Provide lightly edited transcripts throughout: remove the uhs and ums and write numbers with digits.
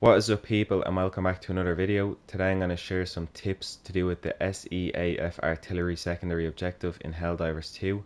What is up, people, and welcome back to another video. Today I'm going to share some tips to do with the SEAF artillery secondary objective in Helldivers 2.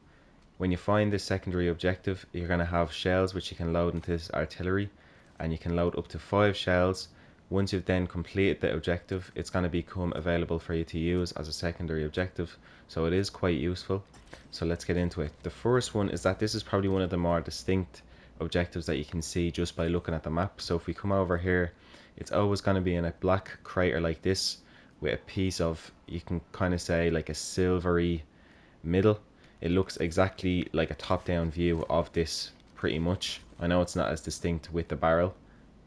When you find this secondary objective, you're going to have shells which you can load into this artillery, and you can load up to 5 shells. Once you've then completed the objective, it's going to become available for you to use as a secondary objective, so it is quite useful. So let's get into it. The first one is that this is probably one of the more distinct objectives that you can see just by looking at the map. So if we come over here, it's always going to be in a black crater like this with a piece of, you can kind of say, like a silvery middle. It looks exactly like a top-down view of this pretty much. I know it's not as distinct with the barrel,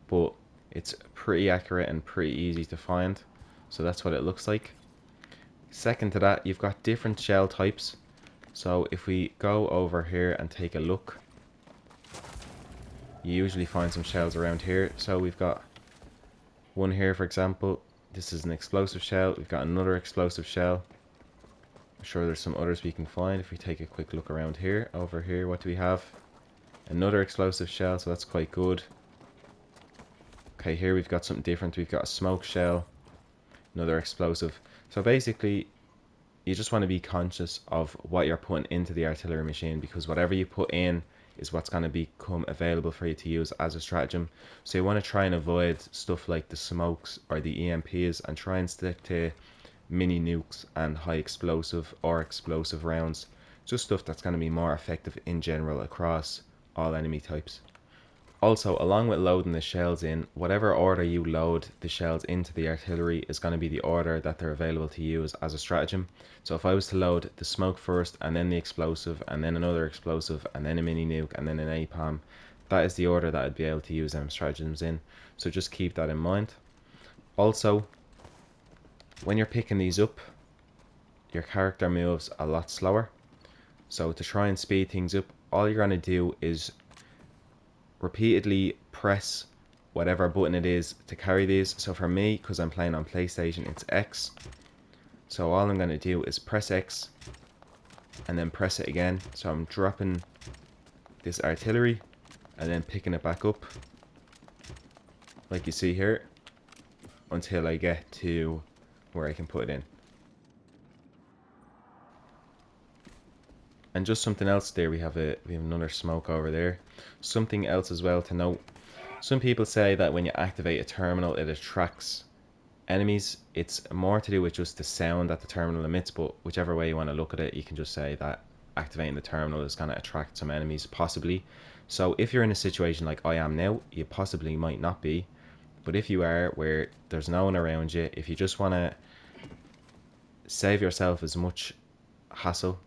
but it's pretty accurate and pretty easy to find. So that's what it looks like. Second to that, you've got different shell types. So if we go over here and take a look, you usually find some shells around here. So we've got one here, for example. This is an explosive shell. We've got another explosive shell. I'm sure there's some others we can find if we take a quick look around here. Over here, what do we have? Another explosive shell, so that's quite good. Okay, here we've got something different. We've got a smoke shell, another explosive. So basically, you just want to be conscious of what you're putting into the artillery machine, because whatever you put in is what's going to become available for you to use as a stratagem. So you want to try and avoid stuff like the smokes or the EMPs, and try and stick to mini nukes and high explosive or explosive rounds. Just stuff that's going to be more effective in general across all enemy types. Also, along with loading the shells in, whatever order you load the shells into the artillery is going to be the order that they're available to use as a stratagem. So if I was to load the smoke first, and then the explosive, and then another explosive, and then a mini nuke, and then an napalm, that is the order that I'd be able to use them stratagems in. So just keep that in mind. Also, when you're picking these up, your character moves a lot slower. So to try and speed things up, all you're going to do is repeatedly press whatever button it is to carry these. So for me, because I'm playing on PlayStation, it's X. So all I'm going to do is press X and then press it again. So I'm dropping this artillery and then picking it back up, like you see here, until I get to where I can put it in. And just something else there, we have another smoke over there. Something else as well to note. Some people say that when you activate a terminal, it attracts enemies. It's more to do with just the sound that the terminal emits, but whichever way you want to look at it, you can just say that activating the terminal is going to attract some enemies, possibly. So if you're in a situation like I am now, you possibly might not be. But if you are, where there's no one around you, if you just want to save yourself as much hassle,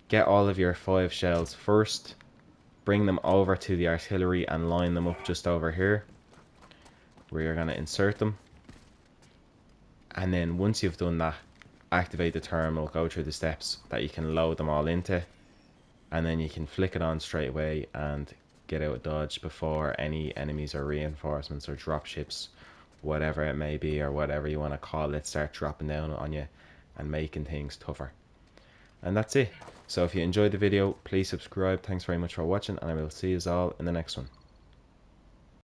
get all of your 5 shells first, bring them over to the artillery and line them up just over here where you're going to insert them. And then once you've done that, activate the terminal, go through the steps that you can load them all into, and then you can flick it on straight away and get out of dodge before any enemies or reinforcements or drop ships, whatever it may be, or whatever you want to call it, start dropping down on you and making things tougher. And that's it. So if you enjoyed the video, please subscribe. Thanks very much for watching, and I will see you all in the next one.